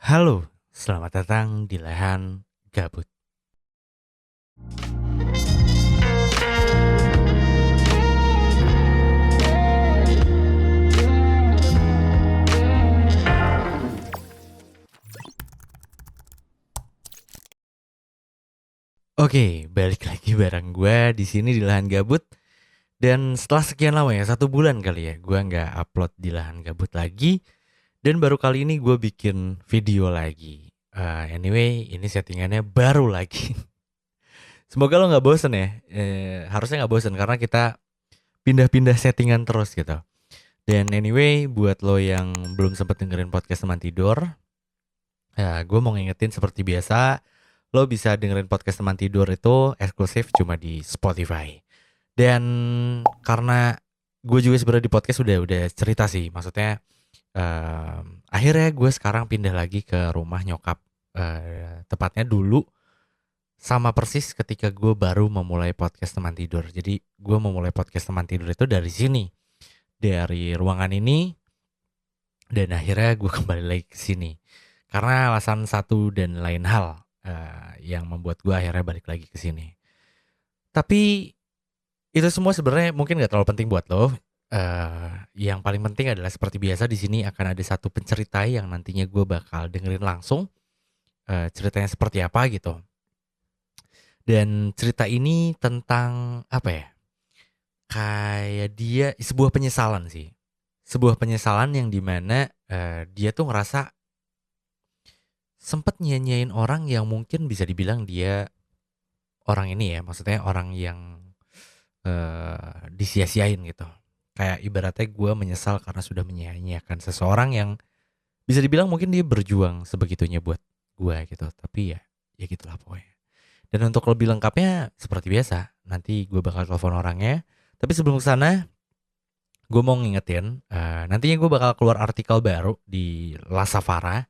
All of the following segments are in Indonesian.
Halo, selamat datang di Lahan Gabut. Oke, balik lagi bareng gue di sini di Lahan Gabut. Dan setelah sekian lama ya, 1 bulan kali ya, gue nggak upload di Lahan Gabut lagi. Dan baru kali ini gue bikin video lagi. Anyway, ini settingannya baru lagi. Semoga lo nggak bosen ya. Harusnya nggak bosen karena kita pindah-pindah settingan terus gitu. Dan anyway, buat lo yang belum sempat dengerin podcast teman tidur, ya gue mau ngingetin seperti biasa, lo bisa dengerin podcast teman tidur itu eksklusif cuma di Spotify. Dan karena gue juga sebenarnya di podcast udah cerita sih, maksudnya akhirnya gue sekarang pindah lagi ke rumah nyokap. Tepatnya dulu sama persis ketika gue baru memulai podcast teman tidur. Jadi gue memulai podcast teman tidur itu dari sini, dari ruangan ini, dan akhirnya gue kembali lagi ke sini karena alasan satu dan lain hal yang membuat gue akhirnya balik lagi ke sini. Tapi itu semua sebenarnya mungkin nggak terlalu penting buat lo. Yang paling penting adalah seperti biasa di sini akan ada satu pencerita yang nantinya gue bakal dengerin langsung ceritanya seperti apa gitu. Dan cerita ini tentang apa ya? Kayak dia sebuah penyesalan sih. Sebuah penyesalan yang dimana dia tuh ngerasa sempet nyanyain orang yang mungkin bisa dibilang dia orang ini ya, maksudnya orang yang disia-siain gitu. Kayak ibaratnya gue menyesal karena sudah menyia-nyiakan seseorang yang bisa dibilang mungkin dia berjuang sebegitunya buat gue gitu. Tapi ya gitulah pokoknya. Dan untuk lebih lengkapnya seperti biasa, nanti gue bakal telepon orangnya. Tapi sebelum kesana, gue mau ngingetin, nantinya gue bakal keluar artikel baru di Lasafara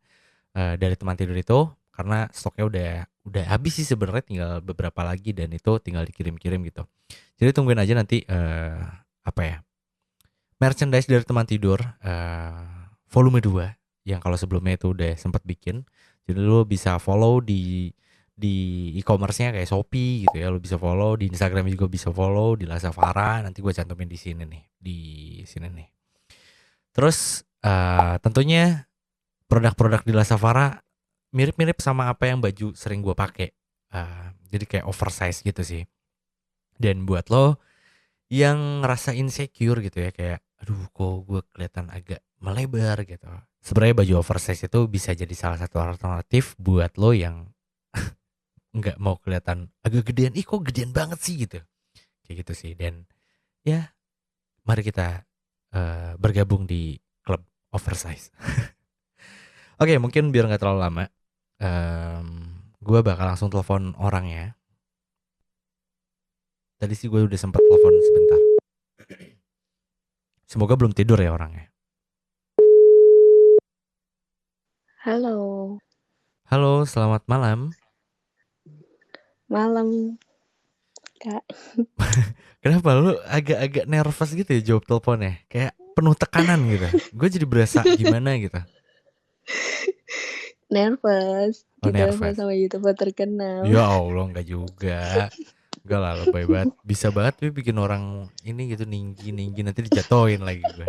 dari teman tidur itu, karena stoknya udah habis sih sebenarnya, tinggal beberapa lagi dan itu tinggal dikirim-kirim gitu. Jadi tungguin aja nanti apa ya, merchandise dari teman tidur volume 2 yang kalau sebelumnya itu udah sempat bikin. Jadi lo bisa follow di e-commerce-nya kayak Shopee gitu ya, lo bisa follow di Instagram juga, bisa follow di Lazavara, nanti gue cantumin di sini nih, di sini nih. Terus tentunya produk-produk di Lazavara mirip-mirip sama apa yang baju sering gue pakai. Jadi kayak oversize gitu sih. Dan buat lo yang ngerasa insecure gitu ya, kayak aduh kok gue kelihatan agak melebar gitu. Sebenarnya baju oversize itu bisa jadi salah satu alternatif buat lo yang nggak mau kelihatan agak gedean. Ih kok gedean banget sih gitu. Kayak gitu sih. Dan ya mari kita bergabung di klub oversize. Oke, mungkin biar nggak terlalu lama, gue bakal langsung telepon orangnya. Tadi sih gue udah sempat telepon sebentar. Semoga belum tidur ya orangnya. Halo, Halo, selamat malam. malam Kak. Kenapa lu agak-agak nervous gitu ya jawab teleponnya? Kayak penuh tekanan gitu. Gue jadi berasa gimana gitu. Nervous, Oh, ditelepon nervous. sama YouTuber terkenal. Ya Allah, enggak juga. Enggak lah, lebay banget. Bisa banget tapi bikin orang ini gitu ninggi-ninggi, nanti dijatoin lagi gue.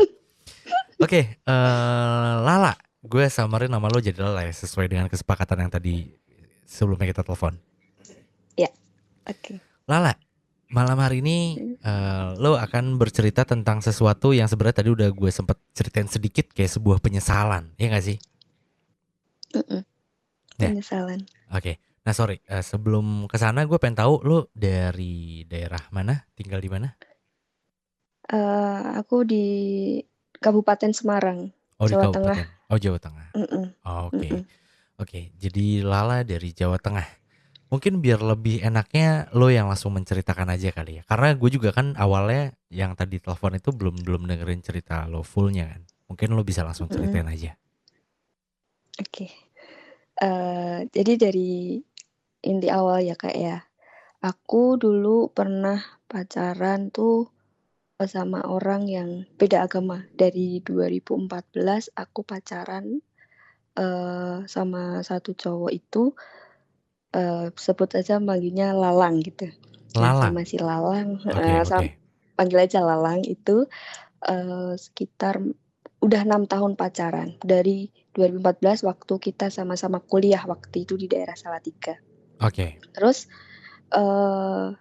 Oke, Lala. Gue samarin nama lo jadi Lala ya, sesuai dengan kesepakatan yang tadi sebelumnya kita telepon. Ya, oke. Lala, malam hari ini lo akan bercerita tentang sesuatu yang sebenarnya tadi udah gue sempet ceritain sedikit, kayak sebuah penyesalan, ya nggak sih? Mm-mm, Nah, penyesalan. oke. Nah, sorry, sebelum ke sana gue pengen tahu lo dari daerah mana, tinggal di mana? Aku di Kabupaten Semarang, Oh, di Jawa Tengah. kabupaten. Oh, Jawa Tengah. Mm-mm, Oh, oke. mm-mm, Oke, jadi Lala dari Jawa Tengah. Mungkin biar lebih enaknya lo yang langsung menceritakan aja kali ya. Karena gue juga kan awalnya yang tadi telepon itu belum belum dengerin cerita lo fullnya kan. Mungkin lo bisa langsung mm-mm. ceritain aja. Oke. Jadi dari inti awal ya Kak ya. Aku dulu pernah pacaran tuh sama orang yang beda agama. Dari 2014 aku pacaran sama satu cowok itu, sebut aja manggilnya Lalang gitu. Nah, Lalang. sama si Lalang Oke, heeh, oke. panggil aja Lalang itu, sekitar udah 6 tahun pacaran, dari 2014 waktu kita sama-sama kuliah waktu itu di daerah Salatiga. Oke. Terus, eee,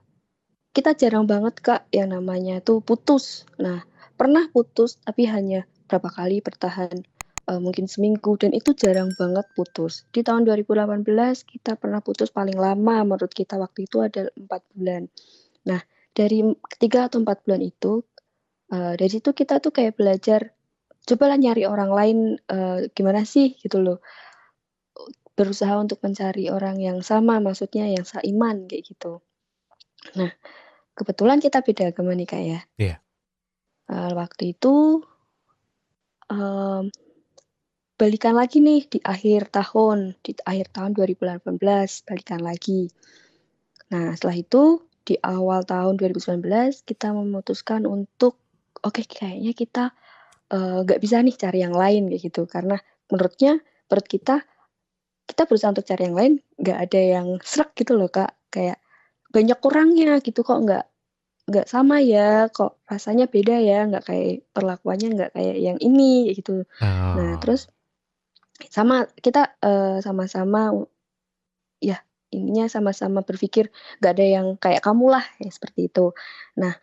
kita jarang banget Kak yang namanya tuh putus. Nah, pernah putus tapi hanya berapa kali bertahan, mungkin seminggu dan itu jarang banget putus. Di tahun 2018 kita pernah putus paling lama menurut kita waktu itu ada 4 bulan. Nah, dari 3 atau 4 bulan itu, dari situ kita tuh kayak belajar, cobalah nyari orang lain, gimana sih gitu loh, berusaha untuk mencari orang yang sama, maksudnya yang seiman kayak gitu. Nah, kebetulan kita beda agama nih, Kak, ya. Iya. Waktu itu, mmm, balikan lagi nih di akhir tahun 2018 balikan lagi. Nah, setelah itu di awal tahun 2019 kita memutuskan untuk, oke kayaknya kita, nggak bisa nih cari yang lain kayak gitu, karena menurut kita berusaha untuk cari yang lain, nggak ada yang sreg gitu loh, Kak. Kayak banyak kurangnya gitu, kok nggak sama ya, kok rasanya beda ya, nggak kayak perlakuannya nggak kayak yang ini, kayak gitu. Nah, Oh. terus kita, sama-sama ya intinya sama-sama berpikir nggak ada yang kayak kamu lah, ya seperti itu. Nah,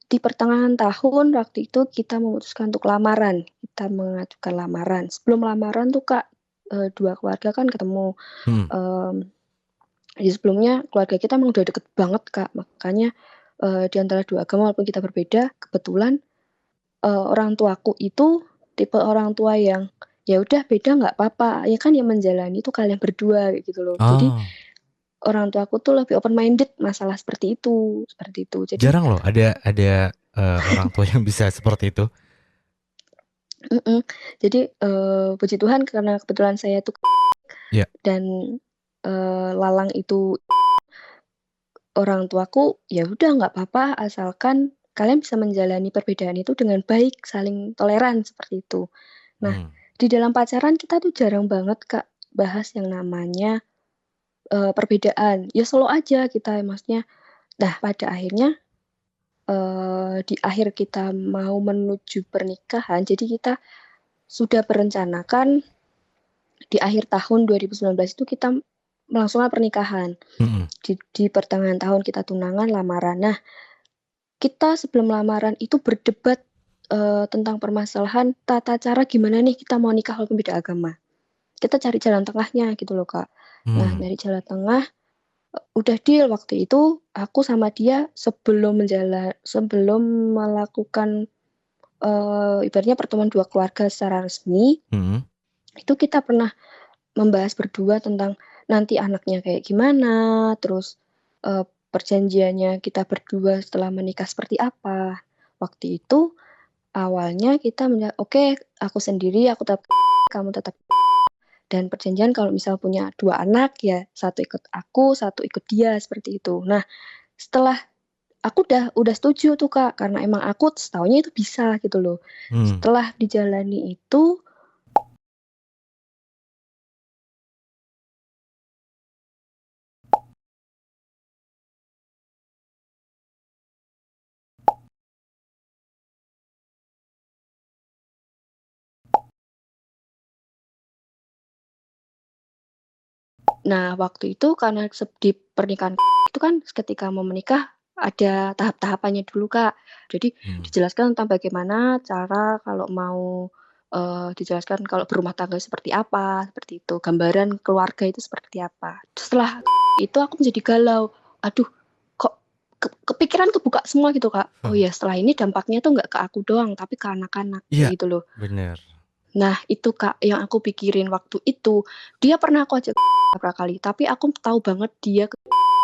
di pertengahan tahun waktu itu kita memutuskan untuk lamaran, kita mengajukan lamaran. Sebelum lamaran tuh, Kak, 2 keluarga kan ketemu, Mhm. mmm di sebelumnya keluarga kita emang udah deket banget, Kak, makanya, di antara 2 agama walaupun kita berbeda, kebetulan, orang tuaku itu tipe orang tua yang, "Ya udah beda nggak apa-apa, ya kan yang menjalani itu kalian berdua," kayak gitu loh. Jadi Oh, orang tuaku tuh lebih open minded masalah seperti itu, seperti itu. Jadi jarang loh ada, orang tua yang bisa seperti itu. mhm, jadi, puji Tuhan karena kebetulan saya tuh Iya. dan, Lalang itu orang tuaku, ya udah nggak apa-apa asalkan kalian bisa menjalani perbedaan itu dengan baik, saling toleran, seperti itu. Nah, Mmm. di dalam pacaran kita tuh jarang banget, Kak, bahas yang namanya, perbedaan. Ya slow aja kita, maksudnya nah pada akhirnya, di akhir kita mau menuju pernikahan, jadi kita sudah merencanakan di akhir tahun 2019 itu kita melangsungkan pernikahan. Mhm. Di pertengahan tahun kita tunangan, lamaran. Nah, kita sebelum lamaran itu berdebat, tentang permasalahan tata cara gimana nih kita mau nikah walaupun beda agama. Kita cari jalan tengahnya gitu loh, Kak. Nah, Mmm. nyari jalan tengah, udah deal waktu itu aku sama dia sebelum melakukan, ibaratnya pertemuan 2 keluarga secara resmi, Mhm. itu kita pernah membahas berdua tentang nanti anaknya kayak gimana, terus, perjanjiannya kita berdua setelah menikah seperti apa. Waktu itu awalnya kita "Oke, aku sendiri, aku tetap kamu tetap," dan perjanjian kalau misal punya 2 anak ya satu ikut aku, satu ikut dia, seperti itu. Nah, setelah aku udah setuju tuh, Kak, karena emang aku setaunya itu bisa gitu loh. Mmm. Setelah dijalani itu, nah waktu itu karena di pernikahan itu kan ketika mau menikah ada tahap-tahapannya dulu, Kak. Jadi Mhm. dijelaskan tentang bagaimana cara kalau mau, dijelaskan kalau berumah tangga seperti apa, seperti itu, gambaran keluarga itu seperti apa. Setelah itu aku menjadi galau, aduh kok kepikiran kebuka semua gitu, Kak. Oh ya setelah ini dampaknya tuh nggak ke aku doang, tapi ke anak-anak, Iya, kayak gitu loh. bener. Nah itu, Kak, yang aku pikirin waktu itu. Dia pernah aku ajak beberapa kali, tapi aku tahu banget dia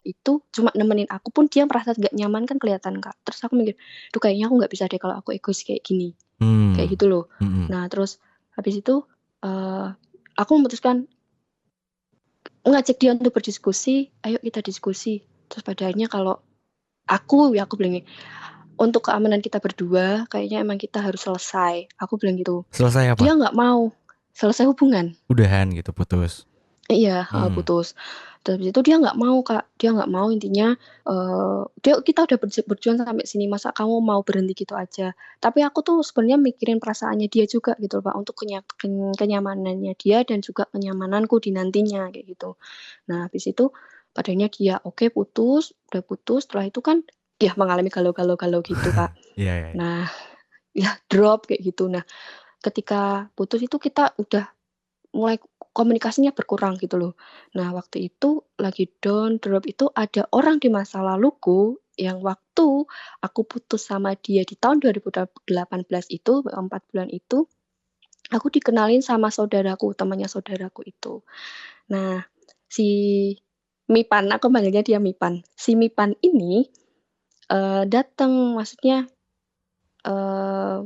itu cuma nemenin aku pun dia merasa nggak nyaman kan kelihatan, Kak. Terus aku mikir, "Duh kayaknya aku nggak bisa deh kalau aku egois kayak gini." Kayak Mmm. gitu loh. Mhm. Nah terus habis itu, eee, aku memutuskan ngajak dia untuk berdiskusi, "Ayo kita diskusi." Terus pada akhirnya kalau aku bilang gini, "Untuk keamanan kita berdua kayaknya emang kita harus selesai." Aku bilang gitu. Selesai apa? Dia nggak mau. selesai hubungan. Udahan gitu, putus. Iya, Hmm. putus. Terus habis itu dia nggak mau, Kak, dia nggak mau intinya, kita udah berjuang sampai sini, masa kamu mau berhenti gitu aja. Tapi aku tuh sebenarnya mikirin perasaannya dia juga gitu loh, Pak, untuk kenyamanannya dia dan juga kenyamananku di nantinya, kayak gitu. Nah, habis itu padanya dia oke putus, udah putus, setelah itu kan ya mengalami galau-galau gitu, Kak. Iya, iya, iya. Nah, ya drop kayak gitu. Nah, ketika putus itu kita udah mulai komunikasinya berkurang gitu loh. Nah, waktu itu lagi down, drop itu ada orang di masa laluku yang waktu aku putus sama dia di tahun 2018 itu, 4 bulan itu, aku dikenalin sama saudaraku, temannya saudaraku itu. Nah, si Mipan, aku manggilnya dia Mipan. Si Mipan ini, dateng, maksudnya, eee,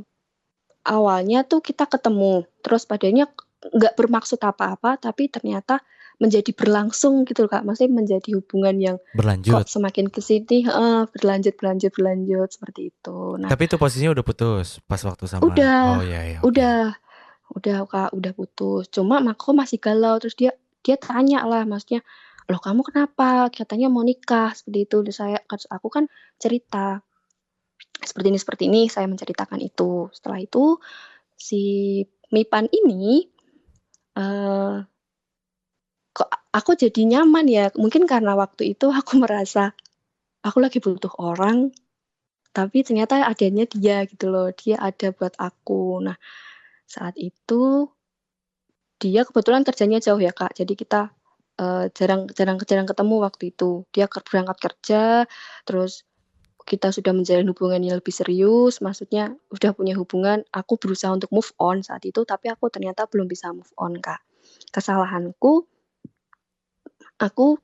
awalnya tuh kita ketemu, terus padanya nggak bermaksud apa-apa, tapi ternyata menjadi berlangsung gitu loh, Kak. Maksudnya menjadi hubungan yang kok Berlanjut. semakin ke sini heeh, berlanjut berlanjut berlanjut, seperti itu. Nah, Tapi itu posisinya udah putus pas waktu sama. Oh udah iya, iya, oke. udah udah, Kak, udah putus. Cuma aku masih galau, terus dia dia tanya lah, maksudnya, "Loh kamu kenapa? Katanya mau nikah," seperti itu. Terus aku kan cerita, seperti ini, saya menceritakan itu. Setelah itu si Mipan ini, eee, kok aku jadi nyaman ya, mungkin karena waktu itu aku merasa aku lagi butuh orang, tapi ternyata adanya dia gitu loh, dia ada buat aku. Nah, saat itu dia kebetulan kerjanya jauh ya, Kak, jadi kita, jarang jarang jarang ketemu waktu itu. Dia berangkat kerja, terus kita sudah menjalin hubungan yang lebih serius, maksudnya udah punya hubungan, aku berusaha untuk move on saat itu, tapi aku ternyata belum bisa move on, Kak. Kesalahanku, aku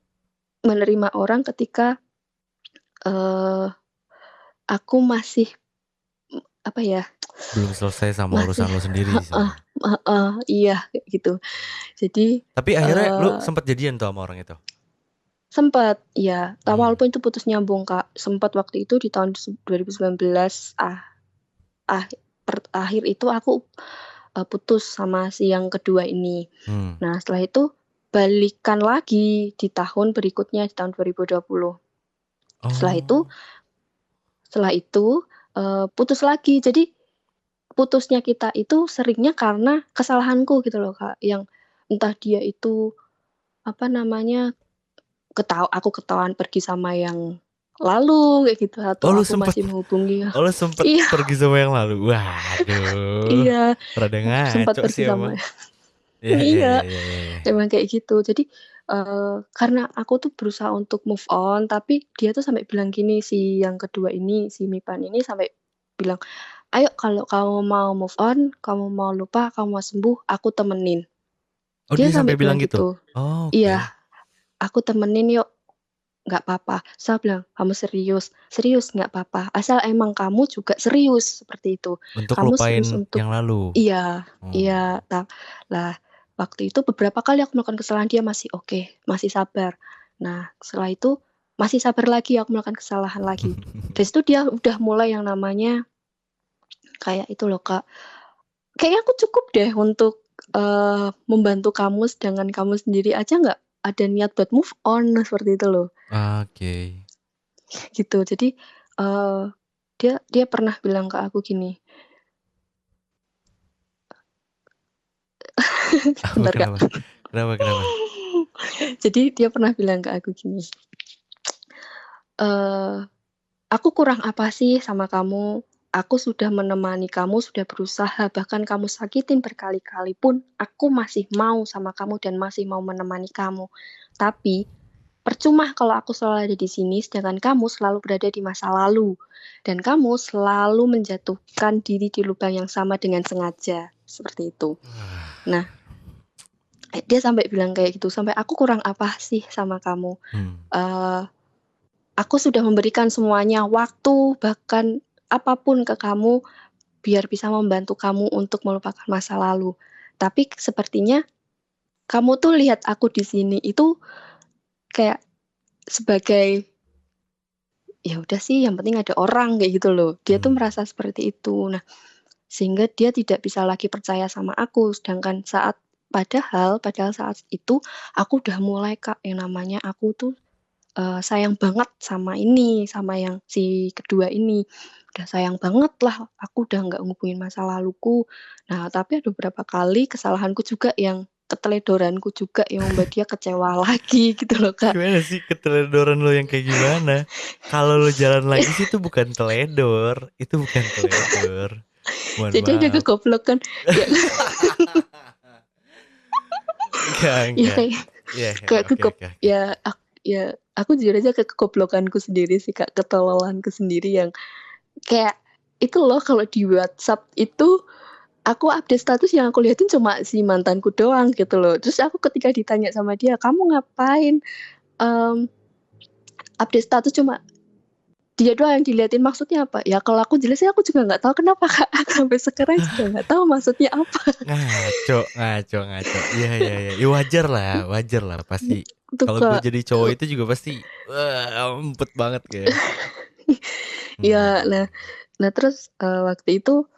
menerima orang ketika, eee, aku masih, apa ya, Belum selesai sama masih urusan lo sendiri heeh sebenarnya. heeh, iya, kayak gitu. Jadi, Tapi akhirnya lu eee, sempet jadian tuh sama orang itu? sempet, iya, Hmm. walaupun itu putus nyambung, Kak, sempet waktu itu di tahun 2019 ah akhir itu aku, putus sama si yang kedua ini. Hmm. Nah, setelah itu balikan lagi di tahun berikutnya, di tahun 2020. Setelah itu Oh. setelah itu, putus lagi. Jadi putusnya kita itu seringnya karena kesalahanku gitu loh, Kak, yang entah dia itu, apa namanya, aku ketahuan pergi sama yang lalu kayak gitu, Oh atau lu aku sempet masih menghubungi oh lu sempet iya pergi sama yang lalu? Waduh, iya, rada sempat ngaco pergi sih sama emang. Iya, iya, iya, iya, iya, iya, iya. emang kayak gitu. Jadi, karena aku tuh berusaha untuk move on, tapi dia tuh sampai bilang gini, si yang kedua ini, si Mipan ini sampai bilang, "Ayo kalau kamu mau move on, kamu mau lupa, kamu mau sembuh, aku temenin." Oh Dia dia sampai sampai bilang bilang gitu? gitu. Oh, "Iya, oke. aku temenin yuk, nggak apa-apa." Saya bilang, "Kamu serius?" "Serius, nggak apa-apa, asal emang kamu juga serius," seperti itu. Untuk "Kamu serius lupain untuk" yang lalu? iya Oh. iya, lah waktu itu beberapa kali aku melakukan kesalahan, dia masih oke, masih sabar. Nah, setelah itu masih sabar lagi aku melakukan kesalahan lagi. Dari situ dia udah mulai yang namanya kayak itu loh, Kak, "Kayaknya aku cukup deh untuk, membantu kamu, sedangkan kamu sendiri aja nggak ada niat buat move on," seperti itu loh, Oke. gitu. Jadi, eee, dia dia pernah bilang ke aku gini, Apa bentar, Kak. kenapa? Kenapa, kenapa? Jadi dia pernah bilang ke aku gini, eee, "Aku kurang apa sih sama kamu? Aku sudah menemani kamu, sudah berusaha, bahkan kamu sakitin berkali-kali pun aku masih mau sama kamu dan masih mau menemani kamu. Tapi percuma kalau aku selalu ada di sini, sedangkan kamu selalu berada di masa lalu, dan kamu selalu menjatuhkan diri di lubang yang sama dengan sengaja." Seperti itu. Wah. Nah, dia sampai bilang kayak gitu, sampai, "Aku kurang apa sih sama kamu? Hmm. Eee, aku sudah memberikan semuanya, waktu, bahkan apapun ke kamu, biar bisa membantu kamu untuk melupakan masa lalu. Tapi sepertinya kamu tuh lihat aku di sini itu kayak sebagai, ya udah sih yang penting ada orang," kayak gitu loh. Dia tuh Hmm. merasa seperti itu. Nah, sehingga dia tidak bisa lagi percaya sama aku. Sedangkan padahal saat itu aku udah mulai Kak, yang namanya aku tuh sayang banget sama yang si kedua ini. Udah sayang banget lah, aku udah nggak ngubungin masa laluku. Nah, tapi ada beberapa kali kesalahanku juga yang keteledoranku juga yang membuat dia kecewa lagi gitu loh, Kak. Gimana sih keteledoran lo yang kayak gimana? Kalau lo jalan lagi sih itu bukan teledor, itu bukan teledor. Mohon Jadi ada maaf. kegoblokan ya ya Enggak. kayak Iya, kayak oke kegop oke oke. ya aku jujur aja ke kegoblokanku sendiri sih, Kak, ketololanku sendiri yang kayak itu loh kalau di WhatsApp itu aku update status yang aku liatin cuma si mantanku doang gitu loh. Terus aku ketika ditanya sama dia, "Kamu ngapain, mmm, update status cuma dia doang yang diliatin, maksudnya apa?" Ya kalau aku jelasin aku juga nggak tahu kenapa, Kak. Aku sampai sekarang juga nggak tahu maksudnya apa. Ngaco, ngaco, ngaco. Iya, iya, iya. Ya wajar lah pasti. Gitu, Kalau gue Kak. jadi cowok itu juga pasti wah, empet banget kayak. Ya, Hmm. nah terus, waktu itu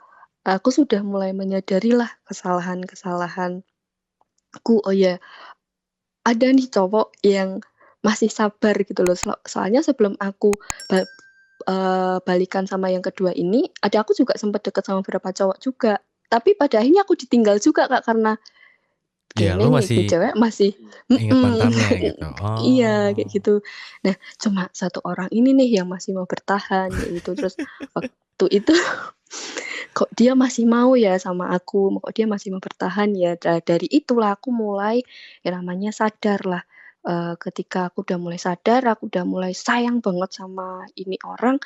aku sudah mulai menyadari lah kesalahan-kesalahanku. Oh ya, ada nih cowok yang masih sabar gitu loh, soalnya sebelum aku ba balikan sama yang kedua ini, ada aku juga sempet deket sama beberapa cowok juga. Tapi pada akhirnya aku ditinggal juga, Kak, karena Ya lu kayaknya nih masih cewek masih inget mhm, mantannya gitu. iya kayak Oh. gitu. Nah, cuma satu orang ini nih yang masih mau bertahan kayak gitu. Terus waktu itu kok dia masih mau ya sama aku, kok dia masih mau bertahan ya. Dari itulah aku mulai yang namanya sadar lah. Ketika aku udah mulai sadar, aku udah mulai sayang banget sama ini orang,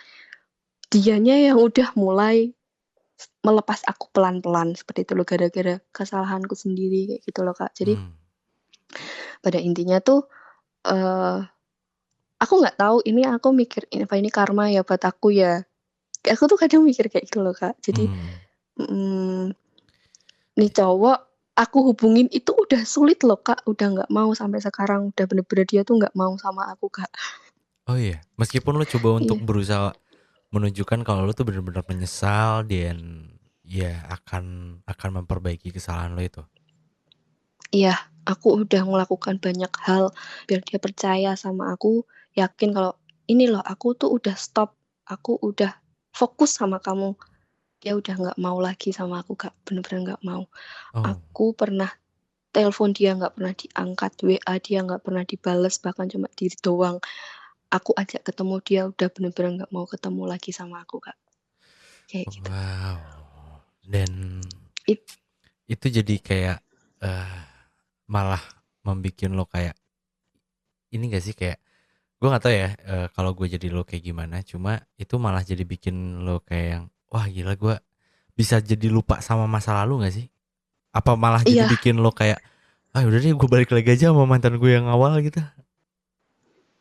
dianya yang udah mulai melepas aku pelan-pelan seperti itu loh, gara-gara kesalahanku sendiri kayak gitu loh, Kak. Jadi Hmm. pada intinya tuh, eee, aku nggak tahu ini aku mikir, apa ini karma ya buat aku ya? Aku tuh kadang mikir kayak gitu loh, Kak. Jadi, Hmm. mhm, nih cowok aku hubungin itu udah sulit loh, Kak, udah nggak mau sampai sekarang, udah bener-bener dia tuh nggak mau sama aku, Kak. Oh iya, meskipun lu coba untuk Iya berusaha menunjukkan kalau lu tuh benar-benar menyesal dan ya akan memperbaiki kesalahan lo itu. iya, aku udah melakukan banyak hal biar dia percaya sama aku, yakin kalau, "Ini loh aku tuh udah stop, aku udah fokus sama kamu." Dia udah nggak mau lagi sama aku, Kak, bener-bener nggak mau. Oh, Aku pernah telepon dia nggak pernah diangkat, WA dia nggak pernah dibales, bahkan cuma diri doang. Aku ajak ketemu dia udah bener-bener nggak mau ketemu lagi sama aku, Kak, kayak gitu. wow. Dan It itu jadi kayak eh malah membikin lo kayak ini gak sih kayak gue nggak tahu ya kalau gue jadi lo kayak gimana. Cuma itu malah jadi bikin lo kayak yang wah gila gue bisa jadi lupa sama masa lalu gak sih? Apa malah jadi iya, bikin lo kayak ah udah deh gue balik lagi aja sama mantan gue yang awal gitu?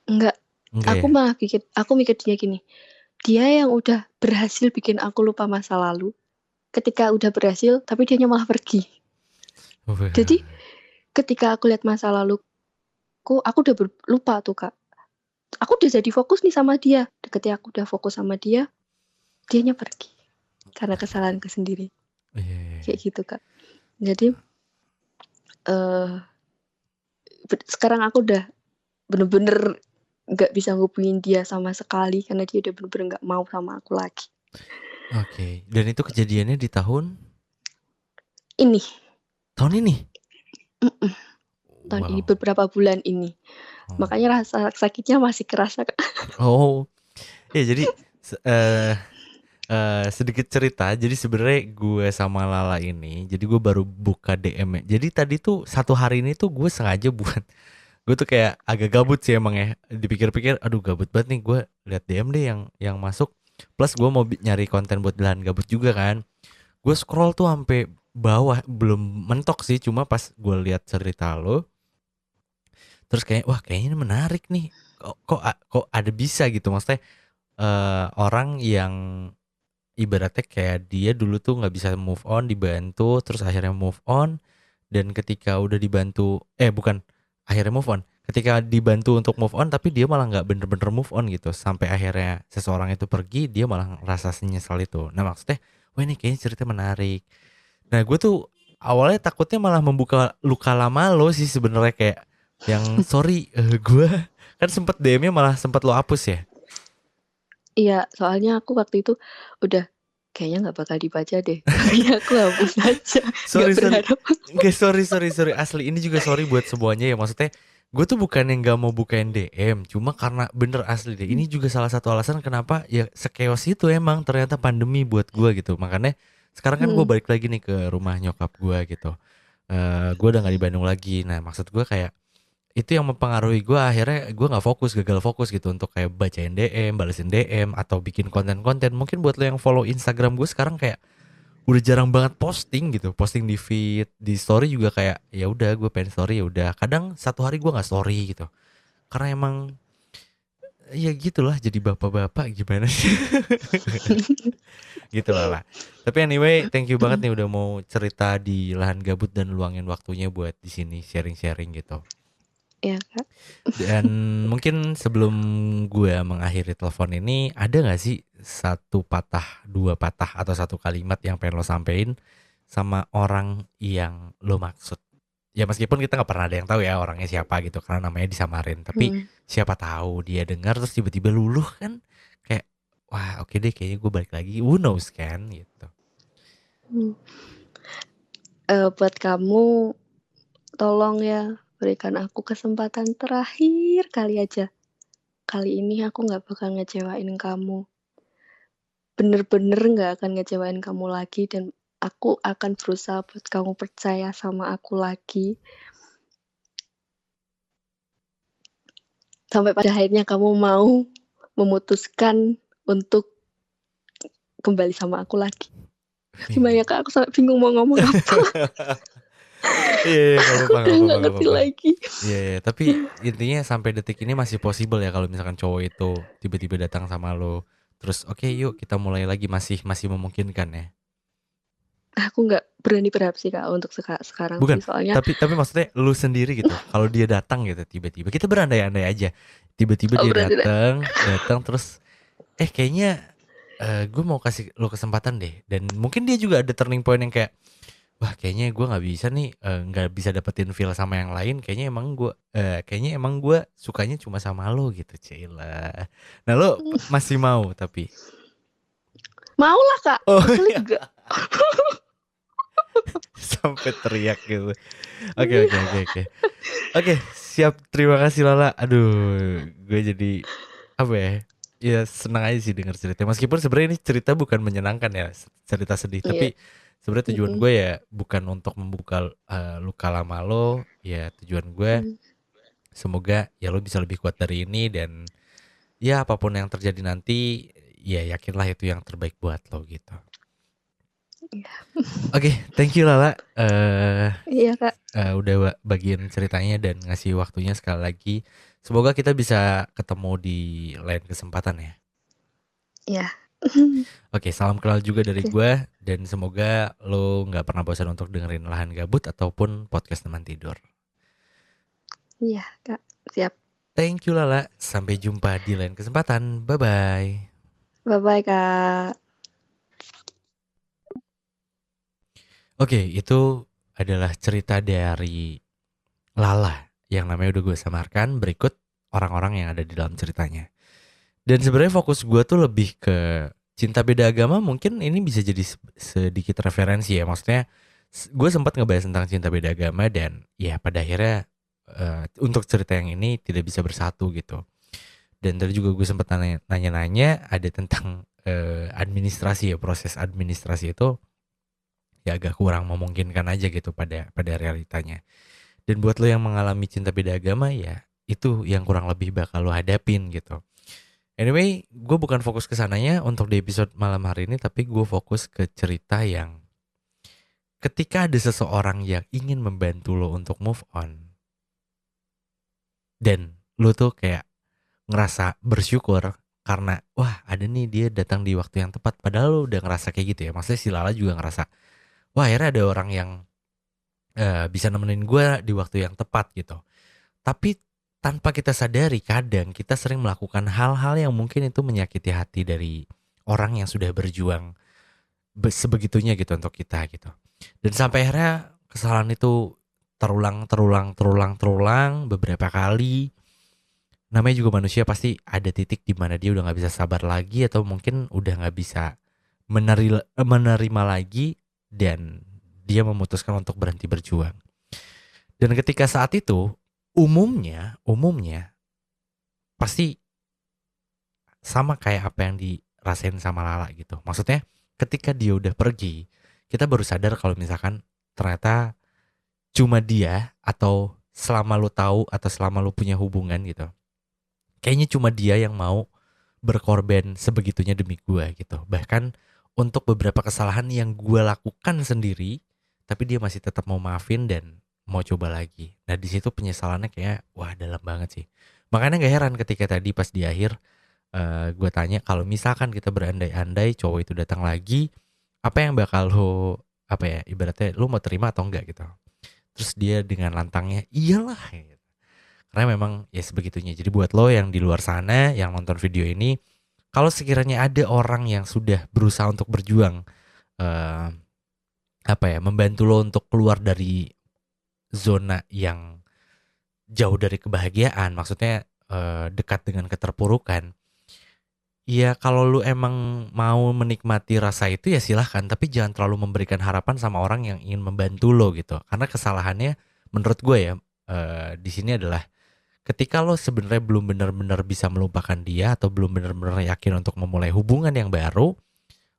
enggak, Enggak ya? aku mikir dia gini, dia yang udah berhasil bikin aku lupa masa lalu, ketika udah berhasil tapi dianya malah pergi. Wah. Jadi ketika aku lihat masa laluku, aku udah lupa tuh, Kak. Aku udah jadi fokus nih sama dia, ketika aku udah fokus sama dia, dianya pergi, karena kesalahanku sendiri, Iya, iya, kayak iya. gitu, Kak. Jadi, eee, sekarang aku udah bener-bener nggak bisa ngubungin dia sama sekali, karena dia udah bener-bener nggak mau sama aku lagi. Oke, dan itu kejadiannya di tahun Ini, tahun ini? mhm, tahun ini, Wow. beberapa bulan ini. Oh. Makanya rasa sakitnya masih kerasa, Kak. Oh, ya jadi se- eh sedikit cerita. Jadi sebenarnya gue sama Lala ini, jadi gue baru buka DM-nya. Jadi tadi tuh satu hari ini tuh gue sengaja buat gue tuh kayak agak gabut sih emang ya. Dipikir-pikir, aduh gabut banget nih gue lihat DM deh yang masuk. Plus gue mau nyari konten buat lahan gabut juga kan. Gue scroll tuh sampai bawah belum mentok sih, cuma pas gue lihat cerita lo, terus kayak wah kayaknya ini menarik nih. Kok ada bisa gitu maksudnya orang yang ibaratnya kayak dia dulu tuh nggak bisa move on dibantu terus akhirnya move on dan ketika udah dibantu bukan akhirnya move on ketika dibantu untuk move on tapi dia malah nggak bener-bener move on gitu sampai akhirnya seseorang itu pergi dia malah ngerasa menyesal itu. Nah maksudnya wah ini kayaknya cerita menarik. Nah gue tuh awalnya takutnya malah membuka luka lama lo sih sebenarnya, kayak yang sorry gue kan sempet DM-nya malah sempet lo hapus ya. Iya, soalnya aku waktu itu udah kayaknya nggak bakal dibaca deh. Makanya aku hapus aja, nggak Sorry. berharap. Enggak, sorry asli, ini juga sorry buat semuanya ya, maksudnya gue tuh bukan yang gak mau bukain DM, cuma karena bener asli deh, ini juga salah satu alasan kenapa ya sekeos itu emang ternyata pandemi buat gue gitu. Makanya sekarang kan gue Hmm, balik lagi nih ke rumah nyokap gue gitu. Gue udah gak di Bandung lagi. Nah maksud gue kayak itu yang mempengaruhi gue, akhirnya gue nggak fokus, gagal fokus gitu untuk kayak bacain DM, balesin DM, atau bikin konten-konten. Mungkin buat lo yang follow Instagram gue sekarang kayak udah jarang banget posting gitu, posting di feed, di story juga kayak ya udah gue pengen story ya udah, kadang satu hari gue nggak story gitu karena emang ya gitulah, jadi bapak-bapak gimana sih. Gitu lah. Tapi anyway, thank you banget nih udah mau cerita di lahan gabut dan luangin waktunya buat di sini sharing-sharing gitu. ya Kak. Dan mungkin sebelum gue mengakhiri telepon ini, ada nggak sih satu patah, dua patah, atau satu kalimat yang pengen lo sampein sama orang yang lo maksud? Ya meskipun kita nggak pernah ada yang tahu ya orangnya siapa gitu, karena namanya disamarin. Tapi Hmm, siapa tahu dia dengar terus tiba-tiba luluh kan, kayak wah oke deh kayaknya gue balik lagi. Who knows kan gitu. hmm. Buat kamu, tolong ya berikan aku kesempatan terakhir kali aja. Kali ini aku nggak bakal ngecewain kamu. Bener-bener nggak akan ngecewain kamu lagi dan aku akan berusaha buat kamu percaya sama aku lagi. Sampai pada akhirnya kamu mau memutuskan untuk kembali sama aku lagi. Gimana ya Kak, aku sampai bingung mau ngomong apa. Iya, iya, nggak apa-apa, Udah nggak apa-apa, nggak nggak ngerti apa-apa. lagi. Iya, iya, tapi intinya sampai detik ini masih possible ya kalau misalkan cowok itu tiba-tiba datang sama lo, terus oke yuk kita mulai lagi, masih masih memungkinkan ya. Aku nggak berani berharap sih Kak untuk sekarang Bukan, sih soalnya. tapi maksudnya lu sendiri gitu. Kalau dia datang gitu tiba-tiba, kita berandai-andai aja. Tiba-tiba Oh, dia berarti datang terus kayaknya gue mau kasih lu kesempatan deh. Dan mungkin dia juga ada turning point yang kayak wah kayaknya gue nggak bisa nih, nggak bisa dapetin feel sama yang lain. Kayaknya emang gue sukanya cuma sama lo gitu, Cila. Nah lo masih mau tapi mau lah Kak, oh pelit ya, juga. sampai teriak gitu. Oke. Oke, siap. Terima kasih Lala. Aduh, gue jadi apa ya? Ya senang aja sih denger cerita. Meskipun sebenarnya ini cerita bukan menyenangkan ya, cerita sedih. Iya. Tapi sebenarnya tujuan Mm-mm. gue ya bukan untuk membuka luka lama lo. Ya tujuan gue Mm. semoga ya lo bisa lebih kuat dari ini, dan ya apapun yang terjadi nanti, ya yakinlah itu yang terbaik buat lo gitu. Iya. Oke, thank you Lala. Iya Kak. Udah bagian ceritanya dan ngasih waktunya sekali lagi. Semoga kita bisa ketemu di lain kesempatan ya. Iya. Oke, salam kenal juga dari Oke. gue, dan semoga lo nggak pernah bosan untuk dengerin Lahan Gabut ataupun podcast teman tidur. Iya Kak. Siap. Thank you Lala, sampai jumpa di lain kesempatan. Bye bye. Bye bye Kak. Oke, itu adalah cerita dari Lala yang namanya udah gue samarkan. Berikut orang-orang yang ada di dalam ceritanya. Dan sebenarnya fokus gue tuh lebih ke cinta beda agama. Mungkin ini bisa jadi sedikit referensi ya. Maksudnya gue sempat ngebahas tentang cinta beda agama, dan ya pada akhirnya untuk cerita yang ini tidak bisa bersatu gitu. Dan tadi juga gue sempat nanya-nanya ada tentang administrasi ya, proses administrasi itu ya agak kurang memungkinkan aja gitu pada realitanya. Dan buat lo yang mengalami cinta beda agama, ya itu yang kurang lebih bakal lo hadapin gitu. Anyway, gue bukan fokus ke sananya untuk di episode malam hari ini, tapi gue fokus ke cerita yang ketika ada seseorang yang ingin membantu lo untuk move on, dan lo tuh kayak ngerasa bersyukur karena wah ada nih dia datang di waktu yang tepat, padahal lo udah ngerasa kayak gitu ya. Maksudnya si Lala juga ngerasa wah akhirnya ada orang yang bisa nemenin gue di waktu yang tepat gitu. Tapi tanpa kita sadari kadang kita sering melakukan hal-hal yang mungkin itu menyakiti hati dari orang yang sudah berjuang sebegitunya gitu untuk kita gitu. Dan sampai akhirnya kesalahan itu terulang beberapa kali. Namanya juga manusia, pasti ada titik di mana dia udah nggak bisa sabar lagi atau mungkin udah nggak bisa menerima lagi, dan dia memutuskan untuk berhenti berjuang. Dan ketika saat itu umumnya pasti sama kayak apa yang dirasain sama Lala gitu. Maksudnya ketika dia udah pergi, kita baru sadar kalau misalkan ternyata cuma dia, atau selama lu tahu atau selama lu punya hubungan gitu, kayaknya cuma dia yang mau berkorban sebegitunya demi gue gitu. Bahkan untuk beberapa kesalahan yang gue lakukan sendiri, tapi dia masih tetap mau maafin dan mau coba lagi. Nah di situ penyesalannya kayak wah dalam banget sih. Makanya gak heran ketika tadi pas di akhir gue tanya kalau misalkan kita berandai-andai cowok itu datang lagi, apa yang bakal lo, apa ya, ibaratnya lo mau terima atau enggak gitu. Terus dia dengan lantangnya iyalah gitu. Karena memang ya sebegitunya. Jadi buat lo yang di luar sana yang nonton video ini, kalau sekiranya ada orang yang sudah berusaha untuk berjuang, eh, apa ya, membantu lo untuk keluar dari zona yang jauh dari kebahagiaan, maksudnya dekat dengan keterpurukan. Iya, kalau lu emang mau menikmati rasa itu ya silahkan, tapi jangan terlalu memberikan harapan sama orang yang ingin membantu lo gitu. Karena kesalahannya menurut gue ya, di sini adalah ketika lo sebenarnya belum benar-benar bisa melupakan dia atau belum benar-benar yakin untuk memulai hubungan yang baru,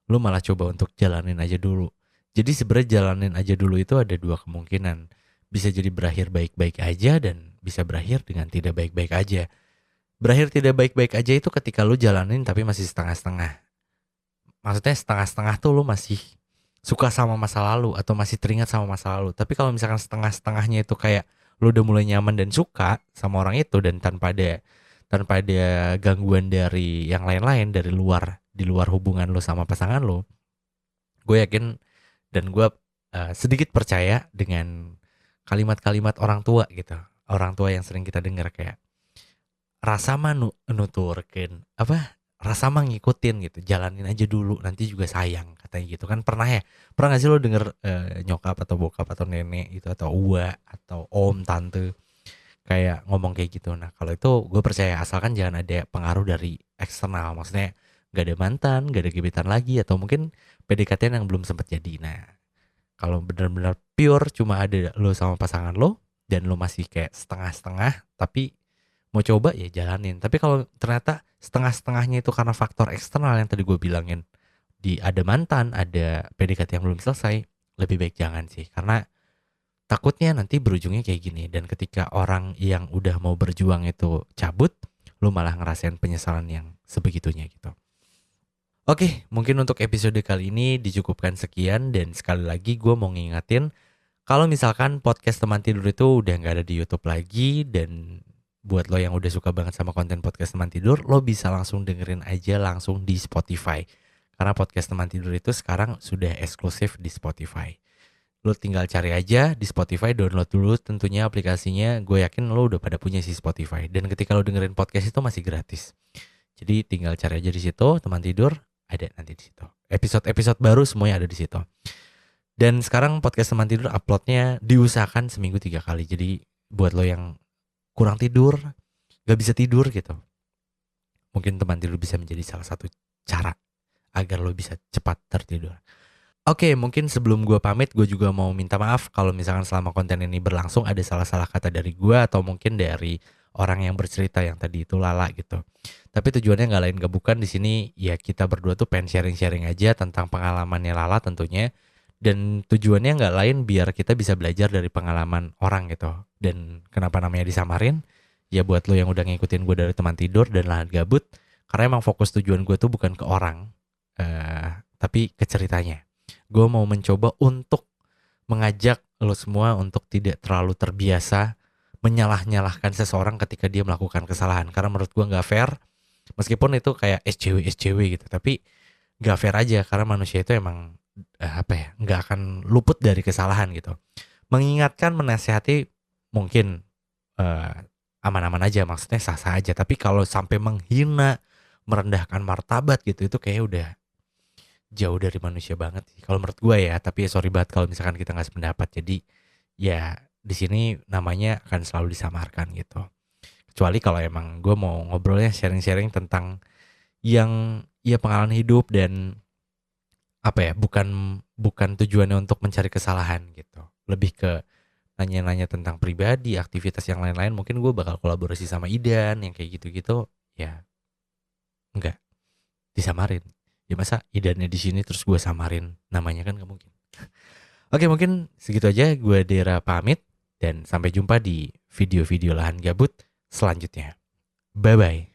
lo malah coba untuk jalanin aja dulu. Jadi sebenarnya jalanin aja dulu itu ada dua kemungkinan. Bisa jadi berakhir baik-baik aja dan bisa berakhir dengan tidak baik-baik aja. Berakhir tidak baik-baik aja itu ketika lu jalanin tapi masih setengah-setengah. Maksudnya setengah-setengah tuh lu masih suka sama masa lalu atau masih teringat sama masa lalu. Tapi kalau misalkan setengah-setengahnya itu kayak lu udah mulai nyaman dan suka sama orang itu, dan tanpa ada gangguan dari yang lain-lain dari luar, di luar hubungan lu sama pasangan lu, gue yakin dan gue sedikit percaya dengan kalimat-kalimat orang tua gitu. Orang tua yang sering kita dengar kayak rasa mah nuturkeun apa, rasa mah ngikutin gitu, jalanin aja dulu nanti juga sayang katanya gitu kan. Pernah gak sih lo denger nyokap atau bokap atau nenek gitu atau uwa atau om tante kayak ngomong kayak gitu. Nah kalau itu gue percaya, asalkan jangan ada pengaruh dari eksternal, maksudnya gak ada mantan, gak ada gebetan lagi, atau mungkin PDKT yang belum sempat jadi. Nah kalau benar-benar pure cuma ada lo sama pasangan lo dan lo masih kayak setengah-setengah tapi mau coba ya jalanin. Tapi kalau ternyata setengah-setengahnya itu karena faktor eksternal yang tadi gue bilangin, ada mantan, ada PDKT yang belum selesai, lebih baik jangan sih. Karena takutnya nanti berujungnya kayak gini. Dan ketika orang yang udah mau berjuang itu cabut, lu malah ngerasain penyesalan yang sebegitunya gitu. Oke, mungkin untuk episode kali ini dicukupkan sekian. Dan sekali lagi gue mau ngingetin, kalau misalkan podcast teman tidur itu udah gak ada di YouTube lagi, dan buat lo yang udah suka banget sama konten podcast teman tidur, lo bisa langsung dengerin aja langsung di Spotify. Karena podcast teman tidur itu sekarang sudah eksklusif di Spotify. Lo tinggal cari aja di Spotify, download dulu tentunya aplikasinya. Gue yakin lo udah pada punya sih Spotify. Dan ketika lo dengerin podcast itu masih gratis. Jadi tinggal cari aja di situ, teman tidur, ada nanti di situ. Episode-episode baru semuanya ada di situ. Dan sekarang podcast teman tidur uploadnya diusahakan seminggu 3 kali. Jadi buat lo yang kurang tidur, gak bisa tidur gitu, mungkin teman tidur bisa menjadi salah satu cara agar lo bisa cepat tertidur. Oke, mungkin sebelum gue pamit, gue juga mau minta maaf kalau misalkan selama konten ini berlangsung ada salah-salah kata dari gue atau mungkin dari orang yang bercerita yang tadi itu Lala gitu. Tapi tujuannya nggak lain gak bukan, di sini ya kita berdua tuh pengen sharing-sharing aja tentang pengalamannya Lala tentunya. Dan tujuannya nggak lain biar kita bisa belajar dari pengalaman orang gitu. Dan kenapa namanya disamarin? Ya buat lo yang udah ngikutin gue dari teman tidur dan lahan gabut, karena emang fokus tujuan gue tuh bukan ke orang, tapi ke ceritanya. Gue mau mencoba untuk mengajak lo semua untuk tidak terlalu terbiasa menyalah-nyalahkan seseorang ketika dia melakukan kesalahan. Karena menurut gue nggak fair, meskipun itu kayak SCW gitu, tapi nggak fair aja karena manusia itu emang nggak akan luput dari kesalahan gitu. Mengingatkan, menasihati mungkin eh, aman-aman aja, maksudnya sah-sah aja. Tapi kalau sampai menghina, merendahkan martabat gitu, itu kayak udah jauh dari manusia banget sih kalau menurut gue ya. Tapi ya sorry banget kalau misalkan kita nggak sependapat. Jadi ya di sini namanya akan selalu disamarkan gitu. Kecuali kalau emang gue mau ngobrolnya sharing-sharing tentang yang ya pengalaman hidup dan apa ya, bukan bukan tujuannya untuk mencari kesalahan gitu. Lebih ke nanya-nanya tentang pribadi, aktivitas yang lain-lain, mungkin gue bakal kolaborasi sama Idan yang kayak gitu-gitu. Ya enggak disamarin. Ya masa Idannya di sini terus gue samarin namanya, kan gak mungkin. Oke, mungkin segitu aja. Gue Dera pamit dan sampai jumpa di video-video lahan gabut selanjutnya. Bye bye.